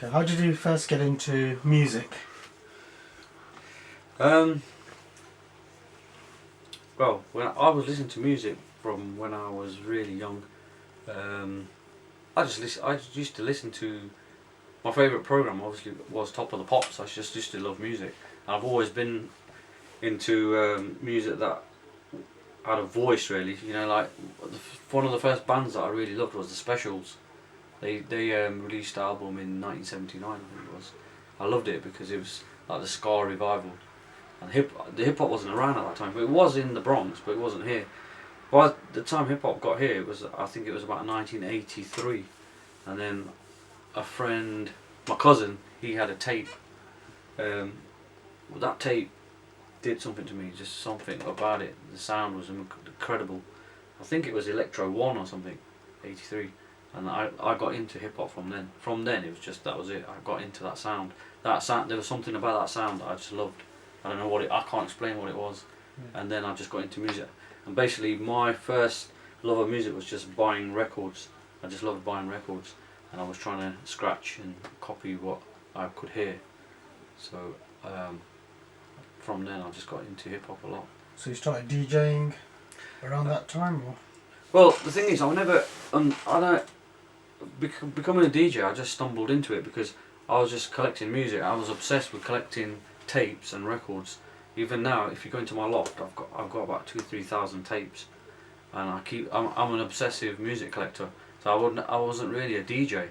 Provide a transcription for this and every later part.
Okay, how did you first get into music? Well, when I was listening to music from when I was really young, I just used to listen to. My favourite program obviously was Top of the Pops. I just used to love music. And I've always been into music that had a voice, really. You know, like one of the first bands that I really loved was the Specials. They released an album in 1979, I think it was. I loved it because it was like the ska revival. And the hip hop wasn't around at that time, but it was in the Bronx, but it wasn't here. By the time hip hop got here, I think it was about 1983, and then a friend, my cousin, he had a tape. That tape did something to me, just something about it. The sound was incredible. I think it was Electro 1 or something, 83, and I got into hip hop from then. From then, it was just that was it. I got into that sound. There was something about that sound that I just loved. I don't know I can't explain what it was. Yeah. And then I just got into music. And basically my first love of music was just buying records. I just loved buying records. And I was trying to scratch and copy what I could hear. So from then I just got into hip hop a lot. So you started DJing around that time, or? Well, the thing is, becoming a DJ, I just stumbled into it because I was just collecting music. I was obsessed with collecting tapes and records. Even now, if you go into my loft, I've got about 2,000-3,000 tapes, and I'm an obsessive music collector. So I wasn't really a DJ.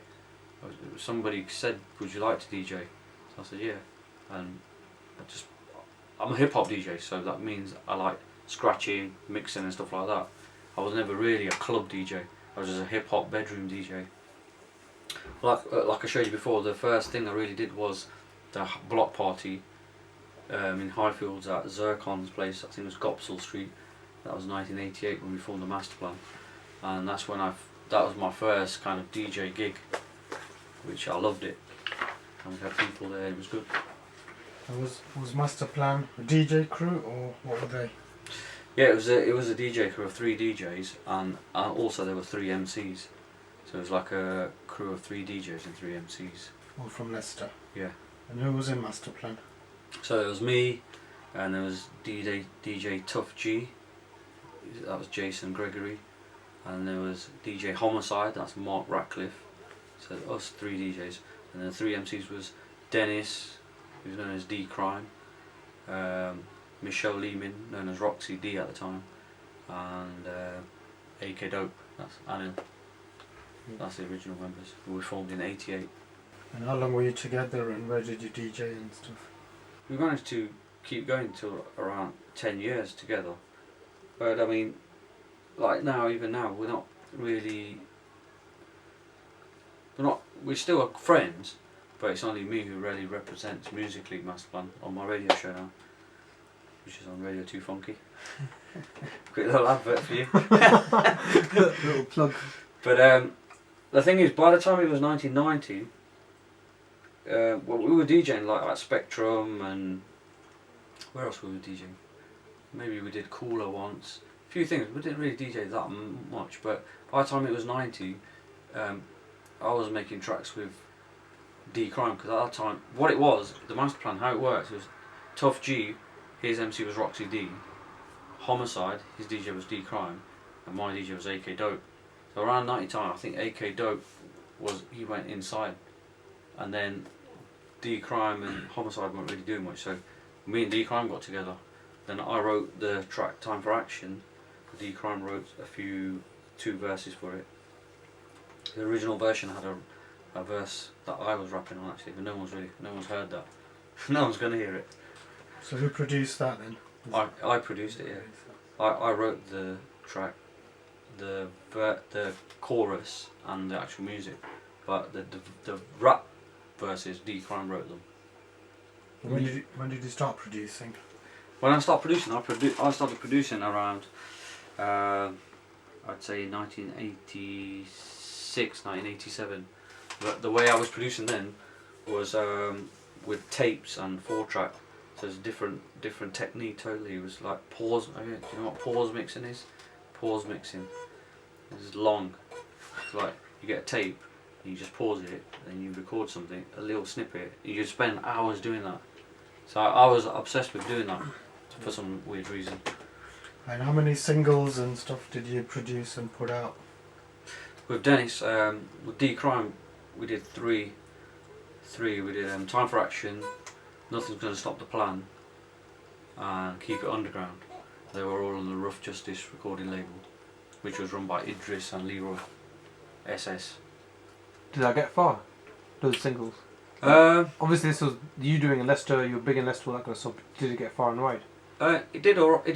Somebody said, "Would you like to DJ?" So I said, "Yeah," and I'm a hip hop DJ, so that means I like scratching, mixing, and stuff like that. I was never really a club DJ. I was just a hip hop bedroom DJ. Like I showed you before, the first thing I really did was the block party in Highfields at Zircon's place. I think it was Gopsall Street. That was 1988 when we formed the master plan, and that was my first kind of DJ gig, which I loved it. And we had people there. It was good. Was Master Plan a DJ crew, or what were they? Yeah, it was a DJ crew of 3 DJs, and also there were 3 MCs. So it was like a crew of 3 DJs and 3 MCs. All from Leicester. Yeah. And who was in Master Plan? So it was me, and there was DJ Tough G, that was Jason Gregory, and there was DJ Homicide, that's Mark Ratcliffe. So us 3 DJs, and then 3 MCs was Dennis, who's known as D Crime, Michelle Leeming, known as Roxy D at the time, and AK Dope, that's Anil. That's the original members, who were formed in '88. And how long were you together, and where did you DJ and stuff? We managed to keep going till around 10 years together, but I mean, like even now, we're still friends, but it's only me who really represents musically Masterplan on my radio show now, which is on Radio 2 Funky. Quick little advert for you. Little plug. But the thing is, by the time it was 1990, we were DJing like at Spectrum, and where else were we DJing? Maybe we did Cooler once. A few things. We didn't really DJ that much, but by the time it was 90, I was making tracks with D Crime, because at that time, what it was, the master plan, how it works was Tough G, his MC was Roxy D, Homicide, his DJ was D Crime, and my DJ was AK Dope. So around 90 time, I think AK Dope he went inside, and then D Crime and Homicide weren't really doing much. So me and D Crime got together. Then I wrote the track Time for Action. D Crime wrote 2 verses for it. The original version had a verse that I was rapping on actually, but no one's heard that. No one's gonna hear it. So who produced that then? I produced it, yeah. I wrote the track, the chorus and the actual music, but the rap verses, D Crime wrote them. When did you start producing? When I started producing, I started producing around, I'd say 1986, 1987. But the way I was producing then was with tapes and 4-track. So it's different technique totally. It was like pause. Do you know what pause mixing is? Pause mixing. It's long. It's like you get a tape You just pause it, and you record something, a little snippet. You spend hours doing that. So I was obsessed with doing that for some weird reason. And how many singles and stuff did you produce and put out? With Dennis, with D Crime, we did three. We did Time for Action, Nothing's Gonna Stop the Plan, and Keep It Underground. They were all on the Rough Justice recording label, which was run by Idris and Leroy SS. Did I get far? Those singles? Obviously this was you doing in Leicester, you were big in Leicester, all that kind of stuff. Did it get far and wide? It did alright.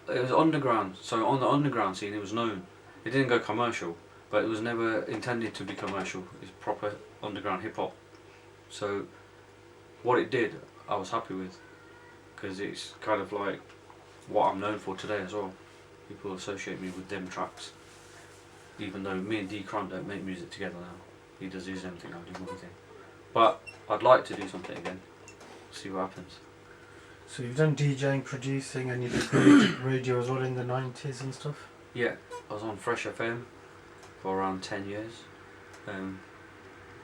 It was underground, so on the underground scene it was known. It didn't go commercial, but it was never intended to be commercial. It's proper underground hip hop. So what it did, I was happy with, because it's kind of like what I'm known for today as well. People associate me with them tracks, even though me and D Crime don't make music together now. He does his own thing, I do my thing. But I'd like to do something again, see what happens. So you've done DJing, producing, and you did radio as well in the 90s and stuff? Yeah, I was on Fresh FM for around 10 years. When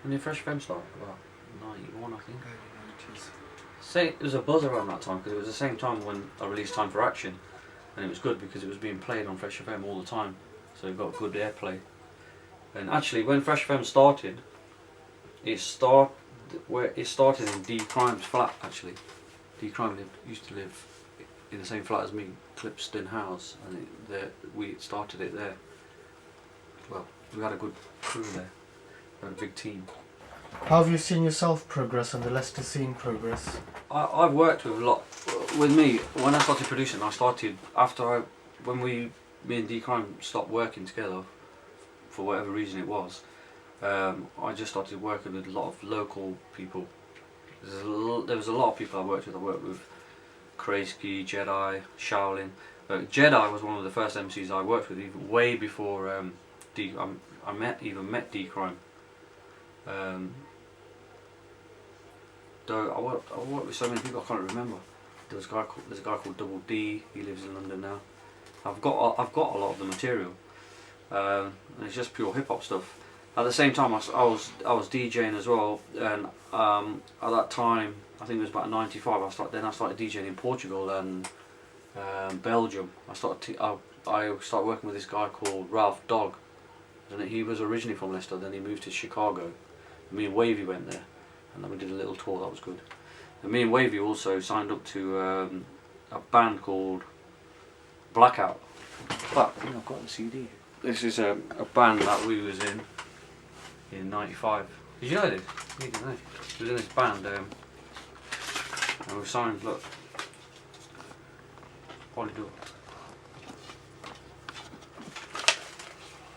did Fresh FM start? About 91, I think. Early 90s. Say it was a buzz around that time, because it was the same time when I released Time for Action, and it was good because it was being played on Fresh FM all the time, so it got good airplay. And actually, when Fresh FM started, it started in D Crime's flat. Actually, D Crime used to live in the same flat as me, Clipston House, and we started it there. Well, we had a good crew there, we had a big team. How have you seen yourself progress and the Leicester scene progress? I've worked with a lot. With me, when I started producing, when me and D Crime stopped working together, for whatever reason it was, I just started working with a lot of local people. There was a lot of people I worked with. I worked with Kreisky, Jedi, Shaolin. Jedi was one of the first MCs I worked with, even way before I met D Crime. Though I worked with so many people I can't remember. There's a guy called Double D. He lives in London now. I've got a lot of the material, and it's just pure hip hop stuff. At the same time, I was DJing as well, and at that time, I think it was about '95. I started DJing in Portugal and Belgium. I started working with this guy called Ralph Dog. And he was originally from Leicester. Then he moved to Chicago. Me and Wavy went there, and then we did a little tour. That was good. And me and Wavy also signed up to a band called Blackout. But I've got the CD. This is a band that we was in '95. Did you know this? You didn't know. We was in this band, and we signed. Look, Polydor.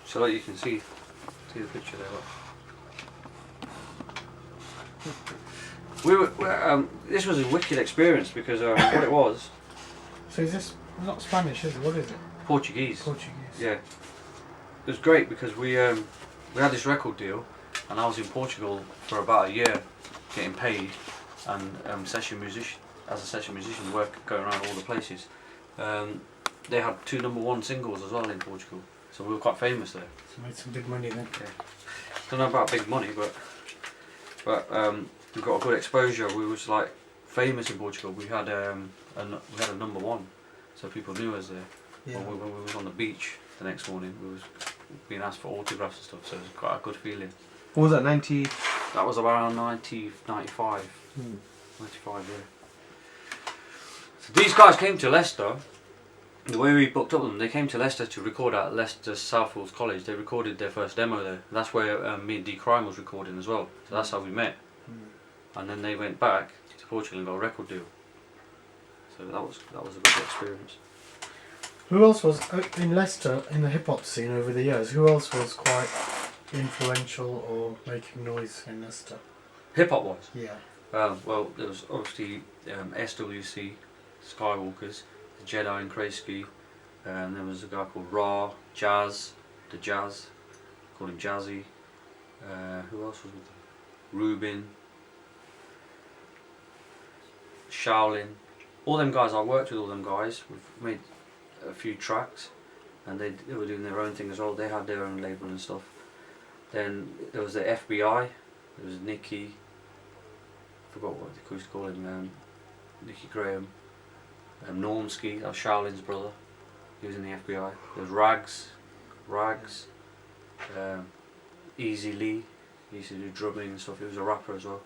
So like you can see the picture there. Look. This was a wicked experience because what it was. So is this not Spanish, is it? What is it? Portuguese. Portuguese. Yeah. It was great because we had this record deal, and I was in Portugal for about a year, getting paid, and as a session musician, going around all the places. They had 2 #1 singles as well in Portugal, so we were quite famous there. So made some big money then. Yeah. Don't know about big money, but we got a good exposure. We was like famous in Portugal. We had a #1, so people knew us there. Yeah. When we was on the beach the next morning, we was being asked for autographs and stuff, so it was quite a good feeling. What was that, 90? That was around 95. 95, yeah. So these guys came to Leicester. The way we booked up them, they came to Leicester to record at Leicester Southwells College. They recorded their first demo there. That's where me and D Crime was recording as well. So that's how we met. And then they went back to Portugal and got a record deal. So that was a good experience. Who else was in Leicester in the hip hop scene over the years? Who else was quite influential or making noise in Leicester? Hip hop wise? Yeah. Well, there was obviously SWC, Skywalkers, the Jedi and Kreisky, and there was a guy called Ra, Jazz, the Jazz, called him Jazzy. Who else was with them? Rubin, Shaolin. All them guys, I worked with all them guys. We've made a few tracks, and they were doing their own thing as well. They had their own label and stuff. Then there was the FBI. There was Nicky. I forgot what they used to call him. Nicky Graham. Normski. That was Shaolin's brother. He was in the FBI. There was Rags. Easy Lee. He used to do drumming and stuff. He was a rapper as well.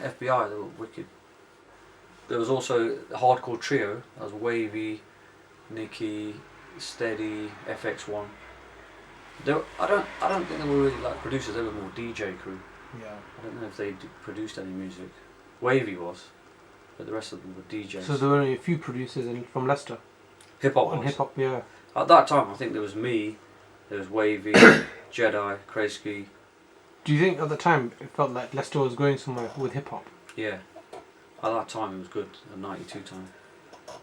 FBI. They were wicked. There was also a hardcore trio. That was Wavy, Nicky, Steady, FX1. I don't think they were really like producers. They were more DJ crew. Yeah. I don't know if they produced any music. Wavy was, but the rest of them were DJs. So there were only a few producers from Leicester. Hip hop. And hip hop, yeah. At that time, I think there was me, there was Wavy, Jedi, Kreisky. Do you think at the time it felt like Leicester was going somewhere with hip hop? Yeah. At that time, it was good. The '92 time,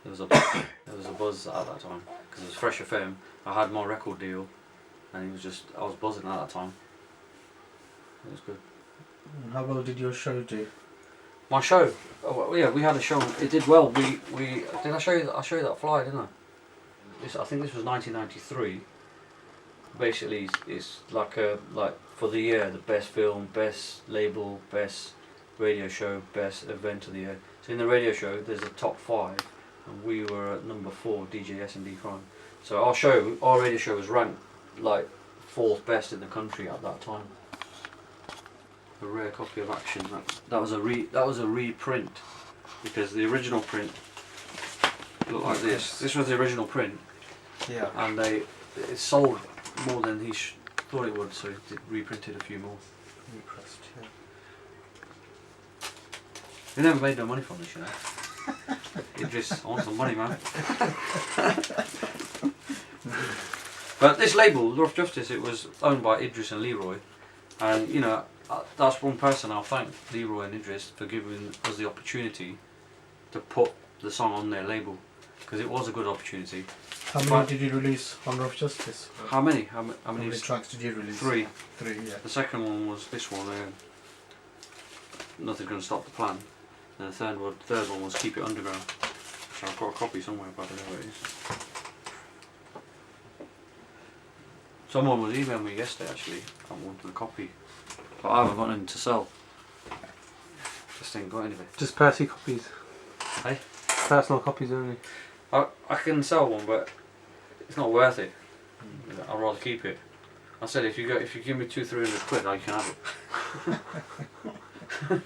there was a buzz at that time because it was Fresh FM. I had my record deal, and I was buzzing at that time. It was good. And how well did your show do? My show, yeah, we had a show. It did well. Did I show you that? I showed you that flyer, didn't I? I think this was 1993. Basically, it's like for the year, the best film, best label, best radio show, best event of the year. So in the radio show, there's a top 5, and we were at number 4, DJSS Crime. So our radio show was ranked like 4th best in the country at that time. A rare copy of Action. That was a reprint, because the original print looked like this. This was the original print. Yeah. And it sold more than he thought it would, so he reprinted a few more. Repressed, yeah. They never made no money from this, you know. Idris, I want some money, man. But this label, Rough Justice, it was owned by Idris and Leroy, and you know, that's one person I'll thank, Leroy and Idris, for giving us the opportunity to put the song on their label, because it was a good opportunity. How many did you release on Rough Justice? How many? How many many tracks did you release? 3. 3, yeah. The second one was this one, Nothing's Gonna Stop the Plan. And the third one was Keep It Underground. So I've got a copy somewhere, but I don't know where it is. Someone was emailing me yesterday actually, I wanted a copy. But I haven't got anything to sell. Just ain't got anything. Just personal copies. Hey? Personal copies only. I can sell one, but it's not worth it. I'd rather keep it. I said if you give me 200-300 quid, I can have it.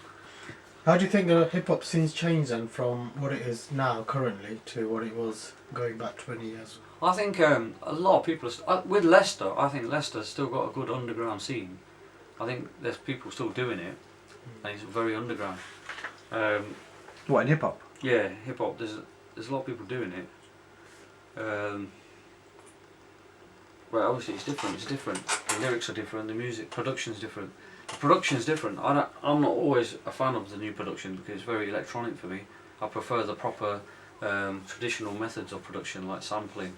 How do you think the hip hop scene's changed then from what it is now currently to what it was going back 20 years? I think a lot of people with Leicester. I think Leicester's still got a good underground scene. I think there's people still doing it, and it's very underground. What, in hip hop? Yeah, hip hop. There's a lot of people doing it. Well, obviously it's different. It's different. The lyrics are different. The music production's different. The production's different. I'm not always a fan of the new production because it's very electronic for me. I prefer the proper traditional methods of production, like sampling.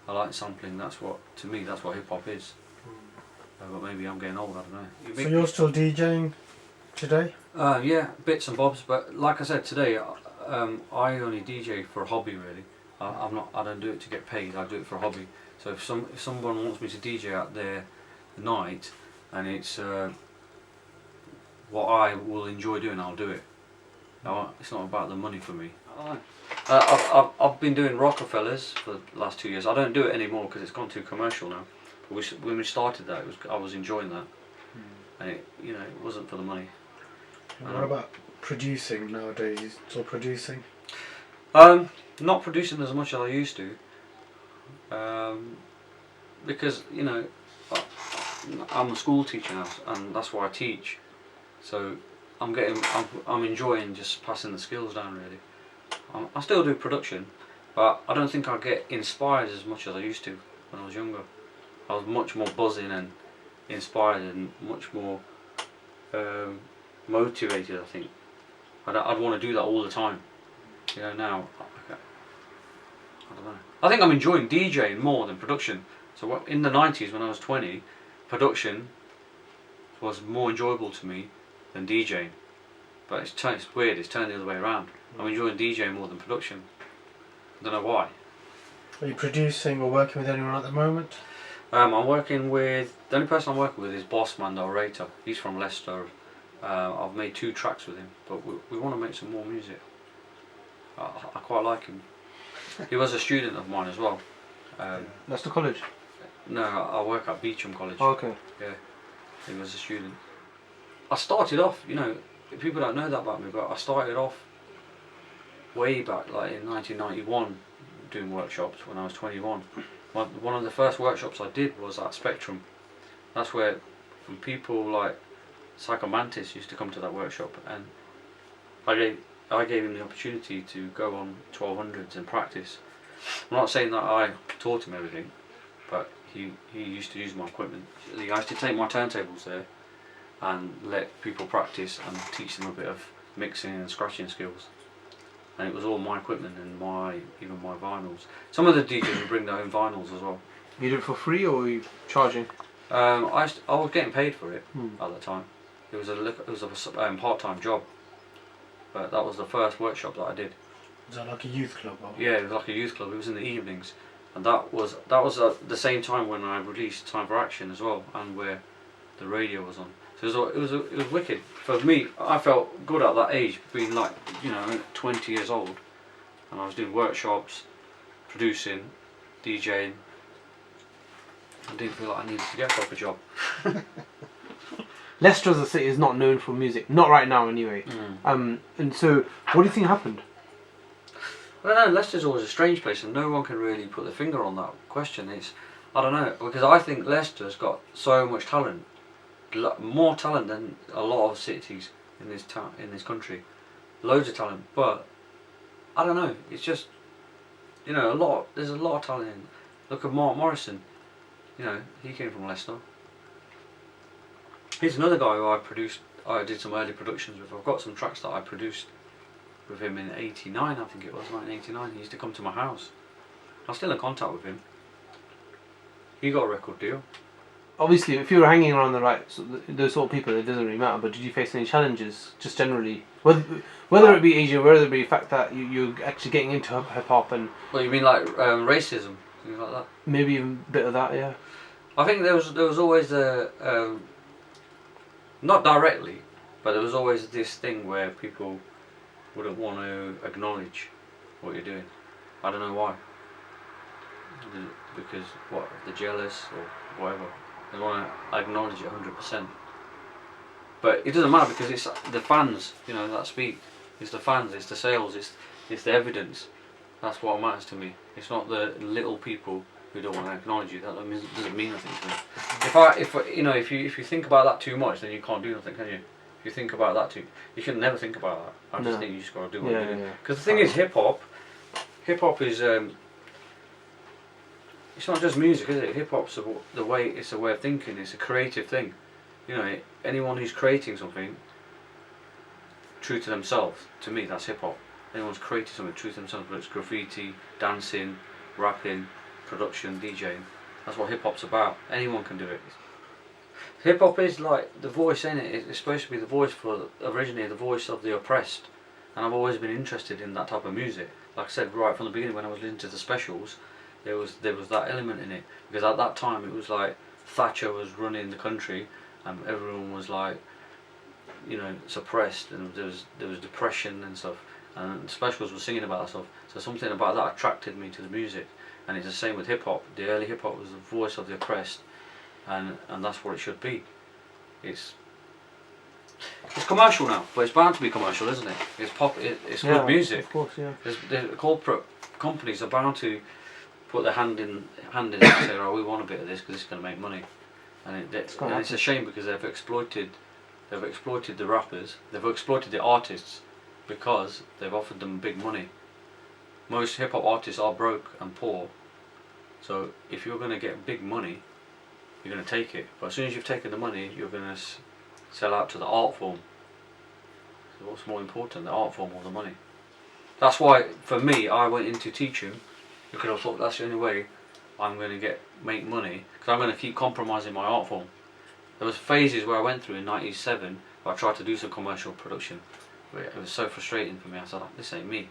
I like sampling. To me, that's what hip hop is. But maybe I'm getting old. I don't know. So you're still DJing today? Yeah, bits and bobs. But like I said today, I only DJ for a hobby really. I don't do it to get paid. I do it for a hobby. So if someone wants me to DJ out there night, and it's what I will enjoy doing, I'll do it. It's not about the money for me. I've been doing Rockefellers for the last 2 years. I don't do it anymore because it's gone too commercial now. But when we started that, I was enjoying that, and it wasn't for the money. And what about producing nowadays? You still producing? Not producing as much as I used to. Because I'm a school teacher now, and that's why I teach. So I'm enjoying just passing the skills down really. I still do production, but I don't think I get inspired as much as I used to when I was younger. I was much more buzzing and inspired and much more motivated. I think I'd want to do that all the time. Now I don't know. I think I'm enjoying DJing more than production. So in the 90s when I was 20, production was more enjoyable to me than DJing. But it's weird, it's turned the other way around. I'm enjoying DJing more than production. I don't know why. Are you producing or working with anyone at the moment? I'm working with, the only person I'm working with is Bossman, the orator. He's from Leicester. I've made 2 tracks with him, but we want to make some more music. I quite like him. He was a student of mine as well. Leicester College? No, I work at Beecham College. Oh, okay. Yeah, he was a student. I started off, you know, people don't know that about me, but I started off way back, like in 1991, doing workshops when I was 21. One of the first workshops I did was at Spectrum. That's where from people like Saquii used to come to that workshop, and I gave him the opportunity to go on 1200s and practice. I'm not saying that I taught him everything, but he used to use my equipment. I used to take my turntables there and let people practice and teach them a bit of mixing and scratching skills. And it was all my equipment and even my vinyls. Some of the DJs would bring their own vinyls as well. You did it for free or were you charging? I was getting paid for it at the time. It was a part-time job, but that was the first workshop that I did. Was that like a youth club? Or? Yeah, it was like a youth club. It was in the evenings, and that was at the same time when I released Time for Action as well, and where the radio was on. So it was wicked for me. I felt good at that age, being like 20 years old, and I was doing workshops, producing, DJing. I didn't feel like I needed to get a proper job. Leicester as a city is not known for music, not right now anyway. And so, what do you think happened? I don't know, Leicester's always a strange place and no one can really put their finger on that question. I don't know, because I think Leicester's got so much talent, more talent than a lot of cities in this country. Loads of talent, but I don't know, it's just, there's a lot of talent in. Look at Mark Morrison, he came from Leicester. He's another guy who I did some early productions with. I've got some tracks that I produced with him in '89, I think it was, 1989. He used to come to my house. I'm still in contact with him. He got a record deal. Obviously, if you were hanging around those sort of people, it doesn't really matter, but did you face any challenges, just generally? Whether it be Asia, whether it be the fact that you're actually getting into hip-hop and... Well, you mean like racism, things like that? Maybe even a bit of that, yeah. I think there was always not directly, but there was always this thing where people wouldn't want to acknowledge what you're doing. I don't know why. Because they're jealous or whatever. They want to acknowledge it 100%. But it doesn't matter because it's the fans, that speak. It's the fans, it's the sales, it's the evidence. That's what matters to me. It's not the little people who don't want to acknowledge you. That doesn't mean nothing to me. If you think about that too much, then you can't do nothing, can you? If you think about that you can never think about that. I just think you just got to do what you're doing. Because the thing is, hip hop is it's not just music, is it? Hip hop's it's a way of thinking. It's a creative thing. Anyone who's creating something true to themselves, to me, that's hip hop. Anyone's creating something true to themselves, whether it's graffiti, dancing, rapping, production, DJing. That's what hip hop's about. Anyone can do it. Hip hop is like the voice in it. It's supposed to be the voice originally the voice of the oppressed, and I've always been interested in that type of music. Like I said right from the beginning when I was listening to the specials, there was that element in it, because at that time it was like Thatcher was running the country and everyone was like, suppressed, and there was depression and stuff, and the specials were singing about that stuff. So something about that attracted me to the music, and it's the same with hip hop. The early hip hop was the voice of the oppressed, and that's what it should be. It's commercial now, but it's bound to be commercial, isn't it? It's pop. It's good music. Of course, yeah. The corporate companies are bound to put their hand in and say, "Oh, we want a bit of this because it's going to make money," and it's a shame because they've exploited the rappers, they've exploited the artists because they've offered them big money. Most hip hop artists are broke and poor, so if you're going to get big money, you're going to take it. But as soon as you've taken the money, you're going to sell out to the art form. So what's more important, the art form or the money? That's why, for me, I went into teaching because I thought that's the only way I'm going to make money, because I'm going to keep compromising my art form. There was phases where I went through in '97 where I tried to do some commercial production. It was so frustrating for me. I said, this ain't me.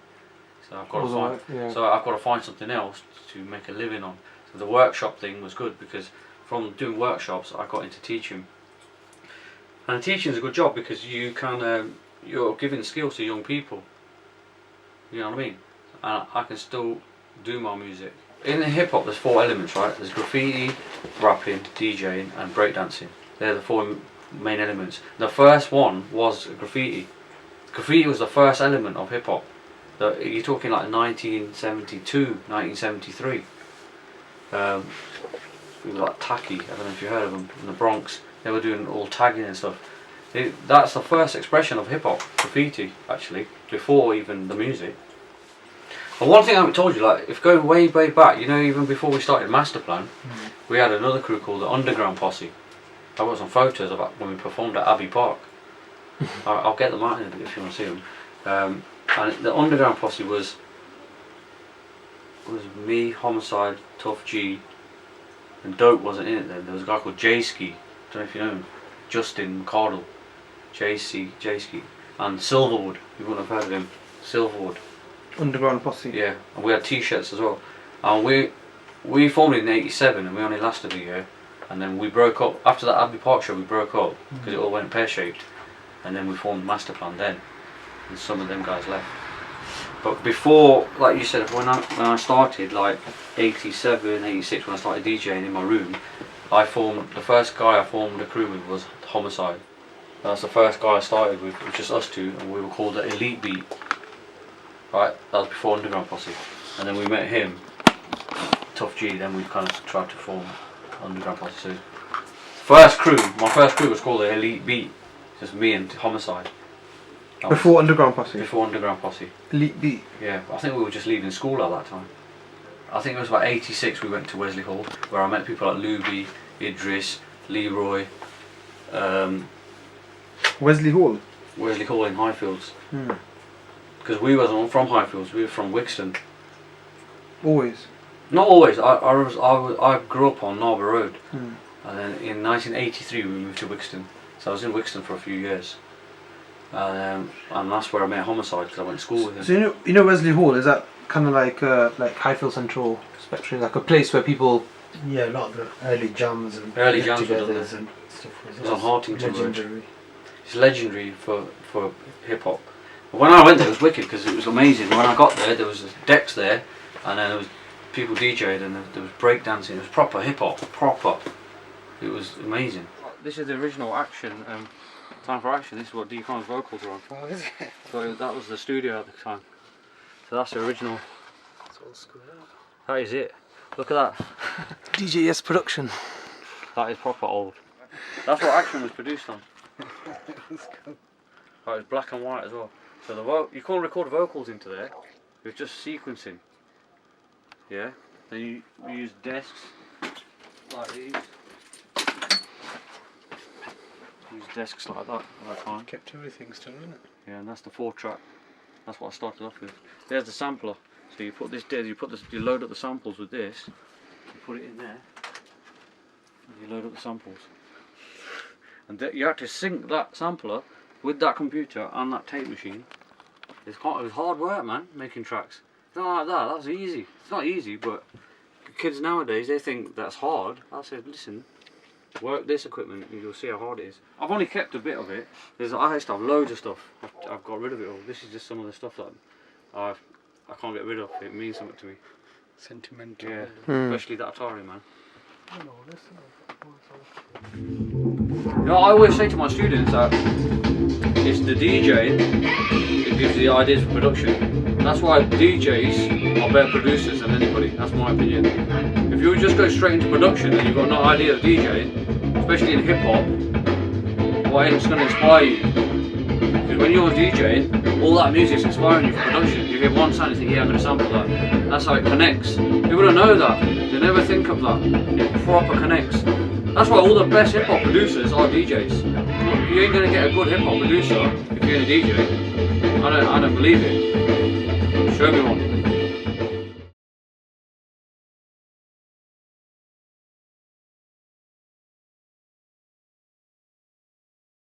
So I've got to find something else to make a living on. So the workshop thing was good because from doing workshops I got into teaching. And teaching is a good job because you can you're giving skills to young people. You know what I mean? And I can still do my music. In hip hop, there's 4 elements, right? There's graffiti, rapping, DJing, and breakdancing. They're the 4 main elements. The first one was graffiti. Graffiti was the first element of hip hop. You're talking like 1972, 1973. People like Saquii, I don't know if you heard of them, in the Bronx. They were doing all tagging and stuff. That's the first expression of hip hop, graffiti, actually, before even the music. And one thing I haven't told you, like, if going way back, you know, even before we started Masterplan, we had another crew called the Underground Posse. I got some photos of when we performed at Abbey Park. I'll get them out in a bit if you want to see them. And the Underground Posse was me, Homicide, Tough G, and Dope wasn't in it then. There was a guy called J-Ski, don't know if you know him, Justin Cardle, J-Ski, and Silverwood, you wouldn't have heard of him, Silverwood. Underground Posse. Yeah, and we had t-shirts as well. And we formed in '87 and we only lasted a year. And then we broke up, after that Abbey Park show we broke up because it all went pear-shaped. And then we formed Masterplan then. And some of them guys left. But before, like you said, when I started, like 87, 86, when I started DJing in my room, the first guy I formed a crew with was Homicide. That's the first guy I started with, it was just us two, and we were called the Elite Beat. Right, that was before Underground Posse. And then we met him, Tough G, then we kind of tried to form Underground Posse. So my first crew was called the Elite Beat. Just me and Homicide. Before Underground Posse? Before Underground Posse. Elite Beat? Yeah, I think we were just leaving school at that time. I think it was about '86 we went to Wesley Hall, where I met people like Luby, Idris, Leroy. Wesley Hall? Wesley Hall in Highfields. Because we wasn't from Highfields, we were from Wixton. Always? Not always. I grew up on Narber Road, and then in 1983 we moved to Wixton. So I was in Wixton for a few years, and that's where I met Homicide because I went to school with him. So you know Wesley Hall, is that kind of like Highfield Central Spectrum, like a place where people? Yeah, a lot of the early jams and early jams get-togethers and stuff. It was on Hartington Road. Legendary. It's legendary for hip hop. When I went there, it was wicked because it was amazing. When I got there was decks there, and then there was people DJed, and there was breakdancing. It was proper hip hop, proper. It was amazing. This is the original Action, Time for Action. This is what Deacon's vocals were on. Oh, is it? So that was the studio at the time. So that's the original. It's all screwed up. That is it. Look at that. DJSS production. That is proper old. That's what Action was produced on. It was black and white as well. So you can't record vocals into there. It's just sequencing. Yeah. Then you use desks like these. Use desks like that at that time. Kept everything still, isn't it? Yeah, and that's the 4-track. That's what I started off with. There's the sampler. So you put this there. You load up the samples with this. You put it in there. And you load up the samples. And you have to sync that sampler with that computer and that tape machine. It was hard work, man, making tracks. It's not like that. That's easy. It's not easy, but kids nowadays, they think that's hard. I said, listen, work this equipment and you'll see how hard it is. I've only kept a bit of it. I used to have loads of stuff. I've got rid of it all. This is just some of the stuff that I can't get rid of. It means something to me. Sentimental. Yeah, especially that Atari, man. You know, I always say to my students that it's the DJ that gives you the ideas for production. That's why DJs are better producers than anybody. That's my opinion. If you just go straight into production and you've got no idea of DJing, especially in hip hop, what is going to inspire you? Because when you're DJing, all that music's inspiring you for production. You hear one sound and you think, yeah, I'm going to sample that. That's how it connects. People don't know that. They never think of that. It proper connects. That's why all the best hip hop producers are DJs. You ain't going to get a good hip hop producer if you're a DJ. I don't believe it. Show me one.